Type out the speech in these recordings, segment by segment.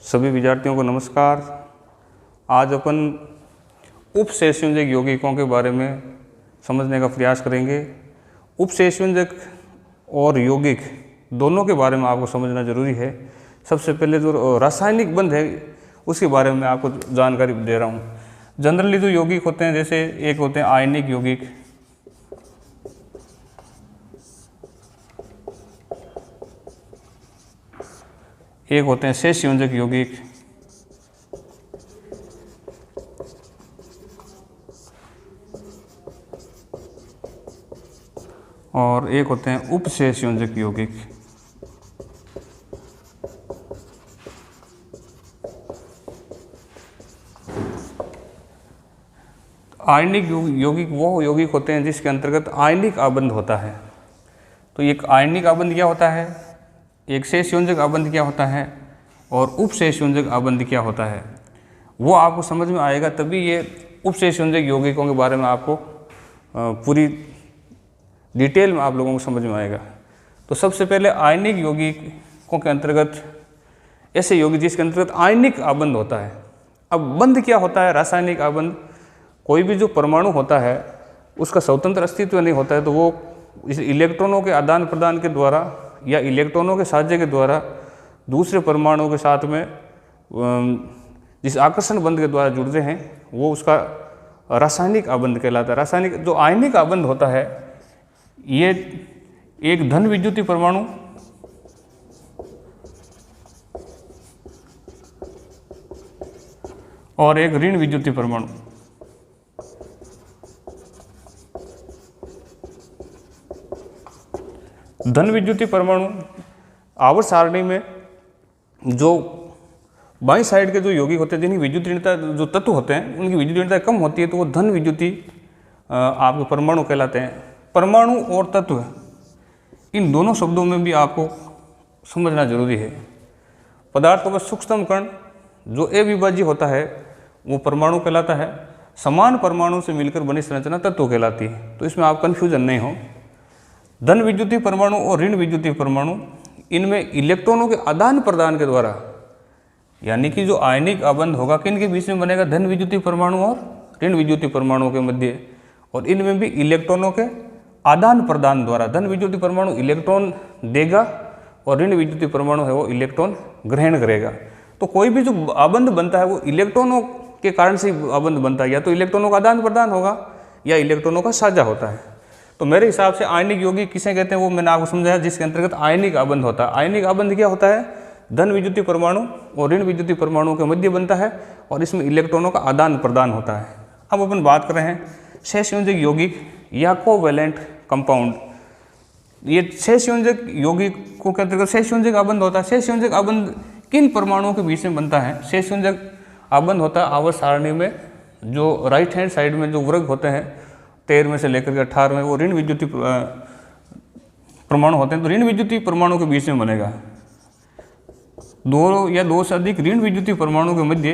सभी विद्यार्थियों को नमस्कार। आज अपन उपसंयोजक यौगिकों के बारे में समझने का प्रयास करेंगे। उपसंयोजक और यौगिक दोनों के बारे में आपको समझना जरूरी है। सबसे पहले जो रासायनिक बंध है उसके बारे में आपको जानकारी दे रहा हूँ। जनरली जो यौगिक होते हैं, जैसे एक होते हैं आयनिक यौगिक, एक होते हैं सहसंयोजक यौगिक, और एक होते हैं उपसंयोजक यौगिक। आयनिक यौगिक वो यौगिक होते हैं जिसके अंतर्गत आयनिक आबंध होता है। तो एक आयनिक आबंध क्या होता है, एक सहसंयोजक आबंध क्या होता है और उपसंयोजक आबंध क्या होता है, वो आपको समझ में आएगा। तभी ये उपसंयोजक यौगिकों के बारे में आपको पूरी डिटेल में आप लोगों को समझ में आएगा। तो सबसे पहले आयनिक यौगिकों के अंतर्गत ऐसे यौगिक जिसके अंतर्गत आयनिक आबंध होता है। अब बंध क्या होता है, रासायनिक आबंध। कोई भी जो परमाणु होता है उसका स्वतंत्र अस्तित्व नहीं होता है, तो वो इस इलेक्ट्रॉनों के आदान प्रदान के द्वारा या इलेक्ट्रॉनों के साझे के द्वारा दूसरे परमाणुओं के साथ में जिस आकर्षण बंध के द्वारा जुड़ते हैं वो उसका रासायनिक आबंध कहलाता है। रासायनिक जो आयनिक आबंध होता है ये एक धन विद्युतीय परमाणु और एक ऋण विद्युतीय परमाणु, धन विद्युतीय परमाणु आवर्त सारणी में जो बाईं साइड के जो यौगिक होते हैं जिनकी विद्युत ऋणता जो तत्व होते हैं उनकी विद्युत ऋणता कम होती है, तो वो धन विद्युतीय आपके परमाणु कहलाते हैं। परमाणु और तत्व इन दोनों शब्दों में भी आपको समझना जरूरी है। पदार्थों का सूक्ष्मतम कण जो अविभाज्य होता है वो परमाणु कहलाता है। समान परमाणु से मिलकर बनी संरचना तत्व कहलाती है। तो इसमें आप कन्फ्यूजन नहीं हो। धन विद्युतीय परमाणु और ऋण विद्युतीय परमाणु, इनमें इलेक्ट्रॉनों के आदान प्रदान के द्वारा, यानी कि जो आयनिक आबंध होगा किन के बीच में बनेगा, धन विद्युतीय परमाणु और ऋण विद्युतीय परमाणुओं के मध्य। और इनमें भी इलेक्ट्रॉनों के आदान प्रदान द्वारा धन विद्युतीय परमाणु इलेक्ट्रॉन देगा और ऋण विद्युतीय परमाणु है वो इलेक्ट्रॉन ग्रहण करेगा। तो कोई भी जो आबंध बनता है वो इलेक्ट्रॉनों के कारण से आबंध बनता है, या तो इलेक्ट्रॉनों का आदान प्रदान होगा या इलेक्ट्रॉनों का साझा होता है। तो मेरे हिसाब से आयनिक यौगिक किसे कहते हैं वो मैंने आपको समझाया, जिसके अंतर्गत आयनिक आबंध होता है। आयनिक आबंध क्या होता है, धन विद्युतीय परमाणु और ऋण विद्युतीय परमाणुओं के मध्य बनता है और इसमें इलेक्ट्रॉनों का आदान प्रदान होता है। अब अपन बात कर रहे हैं सहसंयोजक यौगिक या कोवैलेंट कंपाउंड। ये सहसंयोजक यौगिकों के अंतर्गत सहसंयोजक आबंध होता है। सहसंयोजक आबंध किन परमाणुओं के बीच में बनता है, सहसंयोजक आबंध होता है आवर्त सारणी में जो राइट हैंड साइड में जो वर्ग होते हैं 13 में से लेकर के 18 में, वो ऋण विद्युतीय परमाणु होते हैं। तो ऋण विद्युतीय परमाणु के बीच में बनेगा। दो या दो से अधिक ऋण विद्युतीय परमाणु के मध्य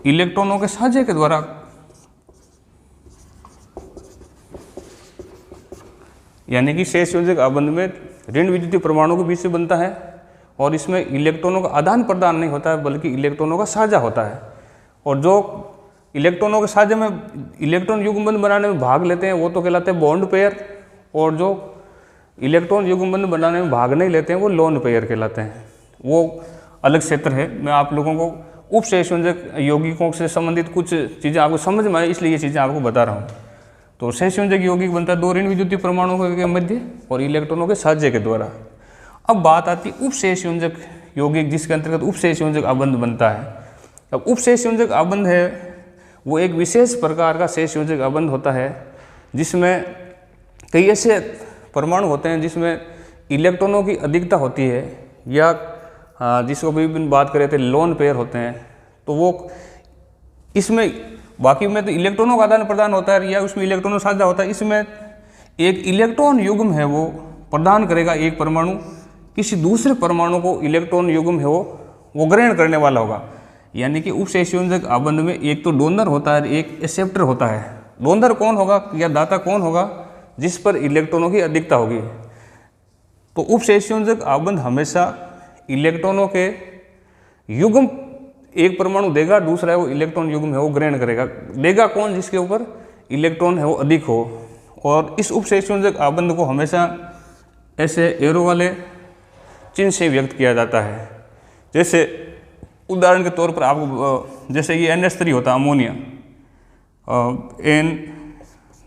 इलेक्ट्रॉनों के साझे के द्वारा यानी कि सहसंयोजक आबंध में ऋण विद्युतीय परमाणु के बीच से बनता है और इसमें इलेक्ट्रॉनों का आदान प्रदान नहीं होता है बल्कि इलेक्ट्रॉनों का साझा होता है। और जो इलेक्ट्रॉनों के साझे में इलेक्ट्रॉन युग्मबंध बनाने में भाग लेते हैं वो तो कहलाते हैं बॉन्ड पेयर, और जो इलेक्ट्रॉन युग्मबंध बनाने में भाग नहीं लेते हैं वो लोन पेयर कहलाते हैं। वो अलग क्षेत्र है। मैं आप लोगों को उपसंयोजक यौगिकों से संबंधित कुछ चीज़ें आपको समझ में आए इसलिए ये चीज़ें आपको बता रहा हूँ। तो सहसंयोजक यौगिक बनता है दो ऋण विद्युतीय परमाणुओं के मध्य और इलेक्ट्रॉनों के साझे के द्वारा। अब बात आती है उपसंयोजक यौगिक जिसके अंतर्गत उपसंयोजक आबंध बनता है। अब उपसंयोजक आबंध है वो एक विशेष प्रकार का सहसंयोजक आबंध होता है जिसमें कई ऐसे परमाणु होते हैं जिसमें इलेक्ट्रॉनों की अधिकता होती है, या जिसको भी बात करें थे लोन पेयर होते हैं। तो वो इसमें बाकी में तो इलेक्ट्रॉनों का आदान प्रदान होता है या उसमें इलेक्ट्रॉनों साझा होता है। इसमें एक इलेक्ट्रॉन युग्म है वो प्रदान करेगा, एक परमाणु किसी दूसरे परमाणु को इलेक्ट्रॉन युग्म है वो ग्रहण करने वाला होगा। यानी कि उपसंयोजक आबंध में एक तो डोनर होता है, एक एक्सेप्टर होता है। डोनर कौन होगा या दाता कौन होगा, जिस पर इलेक्ट्रॉनों की अधिकता होगी। तो उपसंयोजक आबंध हमेशा इलेक्ट्रॉनों के युग्म एक परमाणु देगा, दूसरा है वो इलेक्ट्रॉन युग्म है वो ग्रहण करेगा। देगा कौन? जिसके ऊपर इलेक्ट्रॉन है वो अधिक हो। और इस उपसंयोजक आबंध को हमेशा ऐसे एरो वाले चिन्ह से व्यक्त किया जाता है। जैसे उदाहरण के तौर पर आपको, जैसे ये NH3 होता है अमोनिया, N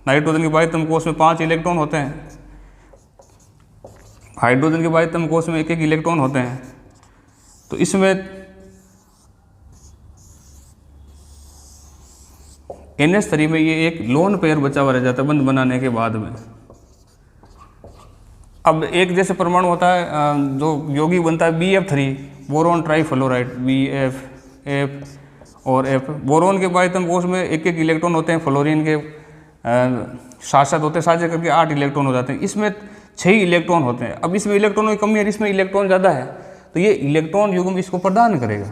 नाइट्रोजन के बाह्यतम कोश में 5 इलेक्ट्रॉन होते हैं, हाइड्रोजन के बाह्यतम कोश में 1-1 इलेक्ट्रॉन होते हैं। तो इसमें NH3 में ये एक लोन पेयर बचा हुआ रह जाता है बंध बनाने के बाद में। अब एक जैसे परमाणु होता है जो यौगिक बनता है BF3, boron trifluoride, BF, F और F। बोरोन के बाह्यतम कोश में 1-1 इलेक्ट्रॉन होते हैं, फ्लोरीन के साथ होते हैं, साझे करके 8 इलेक्ट्रॉन हो जाते हैं। इसमें 6 इलेक्ट्रॉन होते हैं। अब इसमें इलेक्ट्रॉनों की कमी है, इसमें इलेक्ट्रॉन ज़्यादा है, तो ये इलेक्ट्रॉन युग्म इसको प्रदान करेगा।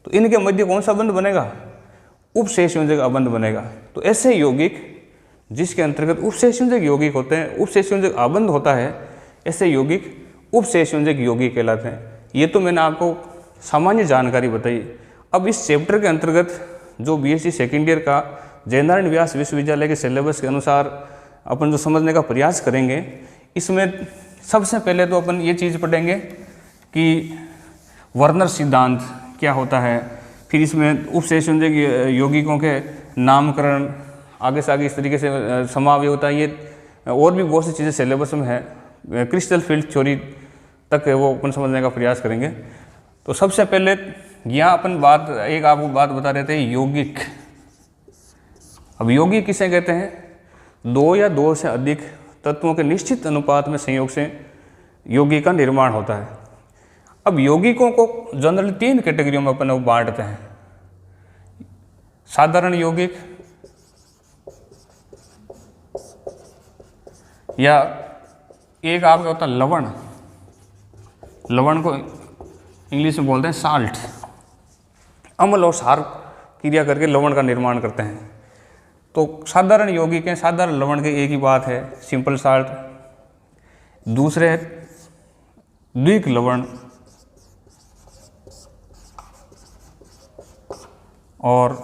तो इनके मध्य कौन सा बंध बनेगा? उपसंयोजक आबंध बनेगा। तो ऐसे यौगिक जिसके अंतर्गत उपसंयोजक यौगिक होते हैं, उपसंयोजक आबंध होता है, ऐसे यौगिक उपसंयोजक यौगिक कहलाते हैं। ये तो मैंने आपको सामान्य जानकारी बताई। अब इस चैप्टर के अंतर्गत जो BSc सेकेंड ईयर का जयनारायण व्यास विश्वविद्यालय के सिलेबस के अनुसार अपन जो समझने का प्रयास करेंगे, इसमें सबसे पहले तो अपन ये चीज़ पढ़ेंगे कि वर्नर सिद्धांत क्या होता है, फिर इसमें उपसंयोजक यौगिकों के नामकरण, आगे से आगे इस तरीके से समावेश होता है। ये और भी बहुत सी चीज़ें सिलेबस में है, क्रिस्टल फील्ड थ्योरी तक है, वो अपन समझने का प्रयास करेंगे। तो सबसे पहले यहाँ अपन आपको बात बता रहे थे यौगिक। अब यौगिक किसे कहते हैं? 2 या 2 से अधिक तत्वों के निश्चित अनुपात में संयोग से यौगिक का निर्माण होता है। अब यौगिकों को जनरली 3 कैटेगरियों में अपन बांटते हैं। साधारण यौगिक, या एक आपका होता है लवण। लवण को इंग्लिश में बोलते हैं साल्ट। अम्ल और क्षार क्रिया करके लवण का निर्माण करते हैं। तो साधारण यौगिक हैं, साधारण लवण के एक ही बात है, सिंपल साल्ट। दूसरे है द्विक लवण और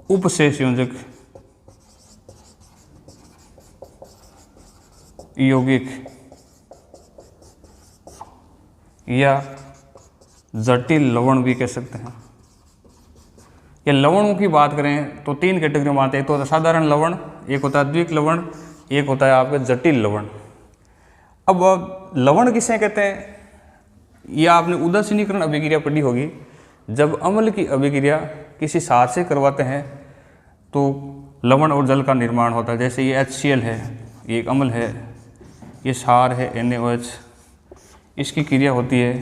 उपसंयोजक यौगिक या जटिल लवण भी कह सकते हैं। या लवणों की बात करें तो 3 कैटेगरी में आते हैं। एक तो होता है साधारण लवण, एक होता है द्विक लवण, एक होता है आपके जटिल लवण। अब लवण किसे कहते हैं? यह आपने उदासीनीकरण अभिक्रिया पढ़ी होगी। जब अम्ल की अभिक्रिया किसी क्षार से करवाते हैं तो लवण और जल का निर्माण होता है। जैसे ये HCl है, ये एक अम्ल है, ये क्षार है NaOH, इसकी क्रिया होती है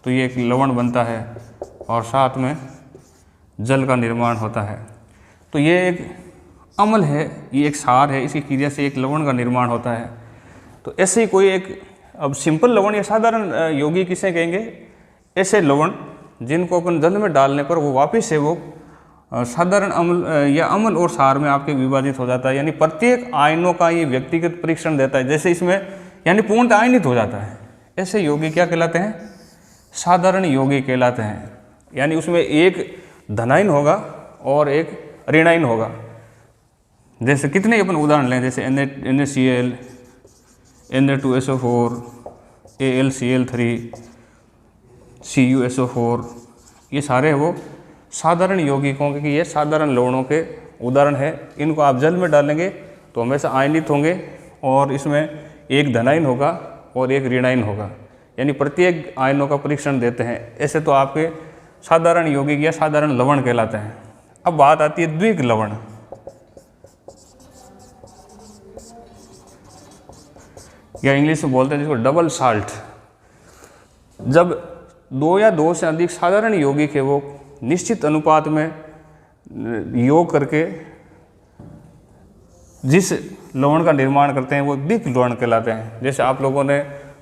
तो ये एक लवण बनता है और साथ में जल का निर्माण होता है। तो ये एक अम्ल है, ये एक क्षार है, इसकी क्रिया से एक लवण का निर्माण होता है। तो ऐसे ही कोई एक, अब सिंपल लवण या साधारण यौगिक किसे कहेंगे? ऐसे लवण जिनको अपन जल में डालने पर वो वापस से वो साधारण अम्ल या अम्ल और क्षार में आपके विभाजित हो जाता है। यानी प्रत्येक आयनों का ये व्यक्तिगत परीक्षण देता है, जैसे इसमें यानी पूर्णतः आयनित हो जाता है। ऐसे यौगिक क्या कहलाते हैं? साधारण यौगिक कहलाते हैं। यानी उसमें एक धनायन होगा और एक ऋणायन होगा। जैसे कितने अपन उदाहरण लें, जैसे NaCl, Na2SO4, AlCl3, CuSO4, ये सारे वो साधारण यौगिकों के, ये साधारण लवणों के उदाहरण है। इनको आप जल में डालेंगे तो हमेशा आयनित होंगे और इसमें एक धनायन होगा और एक ऋणायन होगा। यानी प्रत्येक आयनों का परीक्षण देते हैं। ऐसे तो आपके साधारण यौगिक या साधारण लवण कहलाते हैं। अब बात आती है द्विक लवण। या इंग्लिश में बोलते हैं जिसको डबल साल्ट। जब 2 या 2 से अधिक साधारण यौगिक है वो निश्चित अनुपात में योग करके जिस लवण का निर्माण करते हैं वो द्विक लवण कहलाते हैं। जैसे आप लोगों ने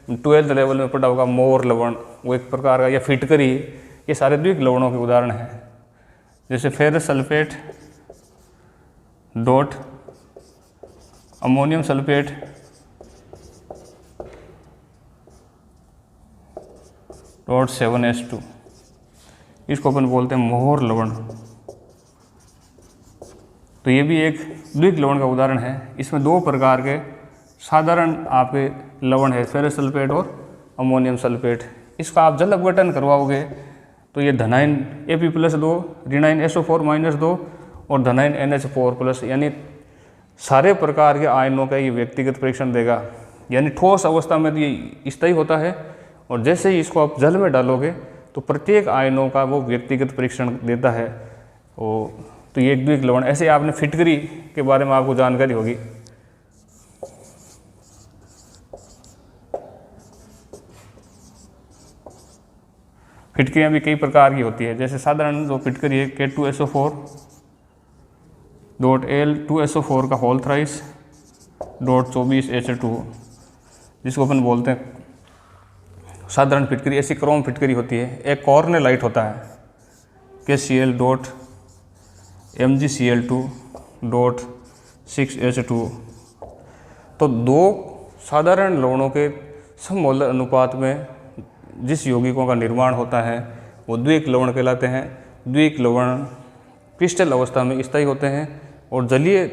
12th लेवल में पढ़ा होगा मोर लवण, वो एक प्रकार का, या फिटकरी, ये सारे द्विक लवणों के उदाहरण हैं। जैसे ferrous sulphate dot ammonium sulphate 0.7H2, इसको अपन बोलते हैं मोहर लवण। तो ये भी एक द्विक लवण का उदाहरण है। इसमें दो प्रकार के साधारण आपके लवण है, फेरस सल्फेट और अमोनियम सल्फेट। इसका आप जल अपघटन करवाओगे तो ये धनायन Ap+2, ऋणायन SO4-2 और धनायन NH4+, यानी सारे प्रकार के आयनों का ये व्यक्तिगत परीक्षण देगा। यानी ठोस अवस्था में तो ये स्थायी होता है, और जैसे ही इसको आप जल में डालोगे तो प्रत्येक आयनों का वो व्यक्तिगत परीक्षण देता है। तो ये एक द्विक लवण। ऐसे आपने फिटकरी के बारे में आपको जानकारी होगी। फिटकरियाँ भी कई प्रकार की होती है। जैसे साधारण जो फिटकरी है K2SO4.Al2SO4 का होल थ्राइस .24H2, जिसको अपन बोलते हैं साधारण फिटकरी। ऐसी क्रोम फिटकरी होती है। एक कॉर्नेलाइट होता है KCl.MgCl2.6H2। तो दो साधारण लवणों के सममोलर अनुपात में जिस यौगिकों का निर्माण होता है वो द्विक लवण कहलाते हैं। द्विक लवण क्रिस्टल अवस्था में स्थायी होते हैं और जलीय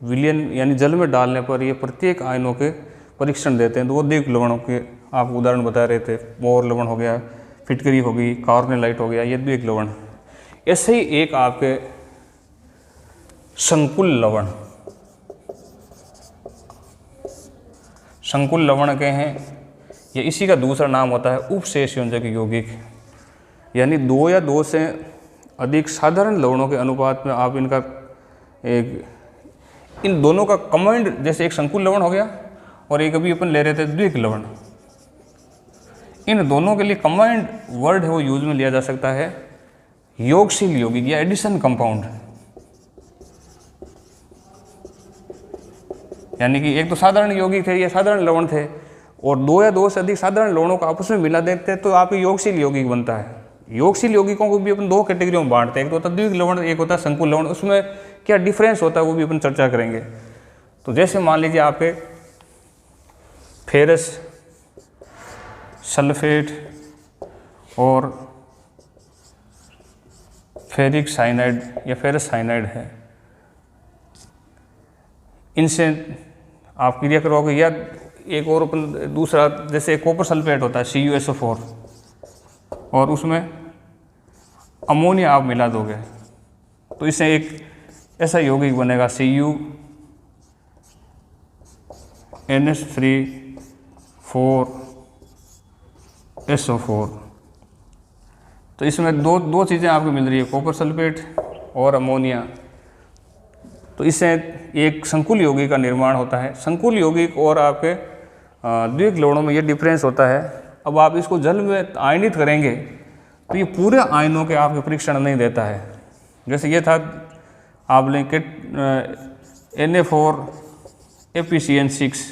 विलयन यानी जल में डालने पर ये प्रत्येक आयनों के परीक्षण देते हैं। तो वो द्विक लवणों के आप उदाहरण बता रहे थे। मोहर लवण हो गया, फिटकरी हो गई, कॉर्नेलाइट हो गया, ये द्विक लवण। ऐसे ही एक आपके संकुल लवण, संकुल लवण के हैं, ये इसी का दूसरा नाम होता है उपशेष योजक यौगिक। यानी दो या दो से अधिक साधारण लवणों के अनुपात में आप इनका इन दोनों का कंबाइंड, जैसे एक संकुल लवण हो गया और एक अभी अपन ले रहे थे द्विक लवण, इन दोनों के लिए कंबाइंड वर्ड है वो यूज में लिया जा सकता है योगशील यौगिक या एडिशन कंपाउंड। यानी कि एक तो साधारण यौगिक थे, ये साधारण लवण थे, और दो या दो से अधिक साधारण लवणों को आपस में मिला देते हैं तो आप योगशील यौगिक बनता है। योगशील यौगिकों को भी अपन दो कैटेगरियों में बांटते हैं, एक तो होता है द्विक लवण, एक होता है संकुल लवण। उसमें क्या डिफरेंस होता है वो भी अपन चर्चा करेंगे। तो जैसे मान लीजिए आपके फेरस सल्फेट और फेरिक साइनाइड या फेरस साइनाइड है, इनसे आप क्रिया करवाओगे। या एक और अपन दूसरा, जैसे कॉपर सल्फेट होता है CuSO4, और उसमें अमोनिया आप मिला दोगे तो इससे एक ऐसा यौगिक बनेगा CuNH3,4SO4। तो इसमें दो चीज़ें आपको मिल रही है, कॉपर सल्फेट और अमोनिया। तो इससे एक संकुल यौगिक का निर्माण होता है। संकुल यौगिक और आपके द्विक लवणों में ये डिफरेंस होता है। अब आप इसको जल में आयनित करेंगे तो ये पूरे आयनों के आपके परीक्षण नहीं देता है। जैसे ये था, आप लें Na4APCN6,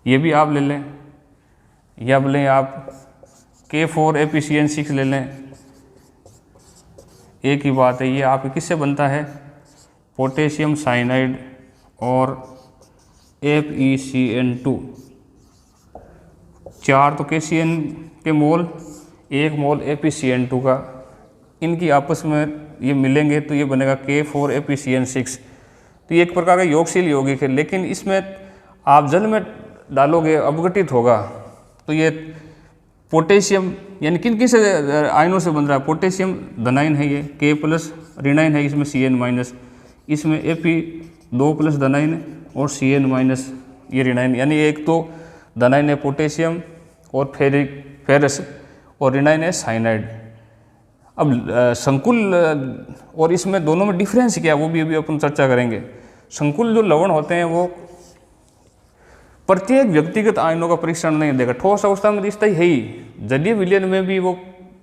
ये भी आप ले लें, या अब लें आप K4APCN6 ले लें, एक ही बात है। ये आप किससे बनता है? पोटेशियम साइनाइड और FeCN2। 4 तो KCN के मोल, 1 मोल ApCN2 का, इनकी आपस में ये मिलेंगे तो ये बनेगा K4APCN6। तो ये एक प्रकार का योगशील यौगिक है, लेकिन इसमें आप जल में डालोगे अपघटित होगा तो ये पोटेशियम, यानी किन किन से आयनों से बन रहा है? पोटेशियम धनायन है, ये K+ ऋणायन है, इसमें Cn-, इसमें Ap2+ धनायन और Cn- ये ऋणायन। यानी एक तो धनायन है पोटेशियम और फेरस, और ऋणायन है साइनाइड। अब संकुल और इसमें दोनों में डिफरेंस क्या है वो भी अभी अपन चर्चा करेंगे। संकुल जो लवण होते हैं वो प्रत्येक व्यक्तिगत आयनों का परीक्षण नहीं देगा। ठोस अवस्था में दिखता ही है ही, जलीय विलयन में भी वो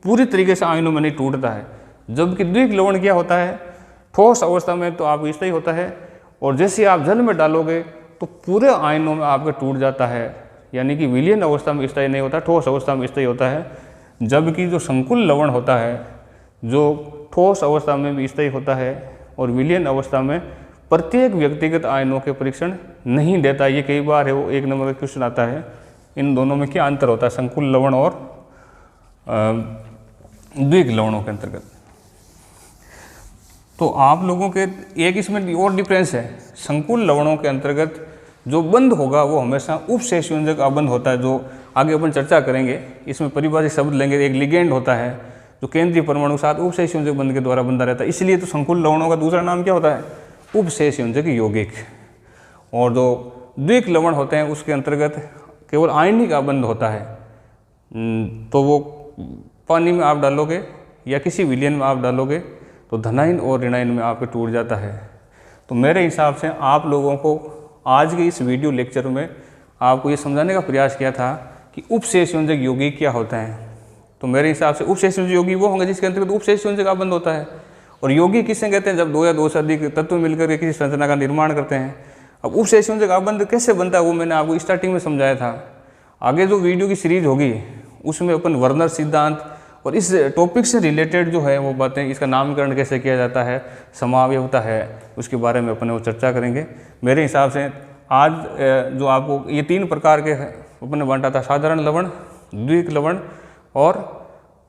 पूरी तरीके से आयनों में नहीं टूटता है। जबकि द्विक लवण क्या होता है? ठोस अवस्था में तो आपको स्थायी होता है, और जैसे आप जल में डालोगे तो पूरे आयनों में आपका टूट जाता है। यानी कि विलयन अवस्था में स्थायी नहीं होता, ठोस अवस्था में स्थायी होता है। जबकि जो संकुल लवण होता है जो ठोस अवस्था में भी स्थायी होता है और विलयन अवस्था में प्रत्येक व्यक्तिगत आयनों के परीक्षण नहीं देता। ये कई बार है वो 1 नंबर का क्वेश्चन आता है इन दोनों में क्या अंतर होता है संकुल लवण और द्विक लवणों के अंतर्गत। तो आप लोगों के एक इसमें और डिफरेंस है, संकुल लवणों के अंतर्गत जो बंध होगा वो हमेशा उपशेष योजक आबंध होता है, जो आगे अपन चर्चा करेंगे। इसमें परिभाषिक शब्द लेंगे, एक लिगेंड होता है जो केंद्रीय परमाणु के साथ उपशेष योजक बंध के द्वारा बंधा रहता है, इसलिए तो संकुल लवणों का दूसरा नाम क्या होता है, उपशेष योजक यौगिक। और जो द्विक लवण होते हैं उसके अंतर्गत केवल आयनिक आबंध होता है, तो वो पानी में आप डालोगे या किसी विलयन में आप डालोगे तो धनायन और ऋणायन में आपके टूट जाता है। तो मेरे हिसाब से आप लोगों को आज के इस वीडियो लेक्चर में आपको ये समझाने का प्रयास किया था कि उपशेष योजक यौगिक क्या होता है। तो मेरे हिसाब से उपशेष योजक यौगिक वो होंगे जिसके अंतर्गत उपशेष योजक आबंध होता है। और यौगिक किसे कहते हैं, जब दो या दो से अधिक तत्व मिलकर के किसी संरचना का निर्माण करते हैं। अब उपशेष योजक आबंध कैसे बनता है वो मैंने आपको स्टार्टिंग में समझाया था। आगे जो वीडियो की सीरीज होगी उसमें अपन वर्नर सिद्धांत और इस टॉपिक से रिलेटेड जो है वो बातें, इसका नामकरण कैसे किया जाता है, समावयवता है, उसके बारे में अपन वो चर्चा करेंगे। मेरे हिसाब से आज जो आपको ये 3 प्रकार के अपन ने बांटा था, साधारण लवण, द्विक लवण और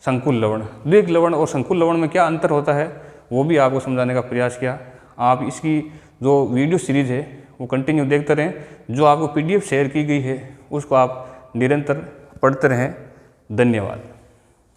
संकुल लवण। द्विक लवण और संकुल लवण में क्या अंतर होता है वो भी आपको समझाने का प्रयास किया। आप इसकी जो वीडियो सीरीज है वो कंटिन्यू देखते रहें। जो आपको PDF शेयर की गई है उसको आप निरंतर पढ़ते रहें। धन्यवाद।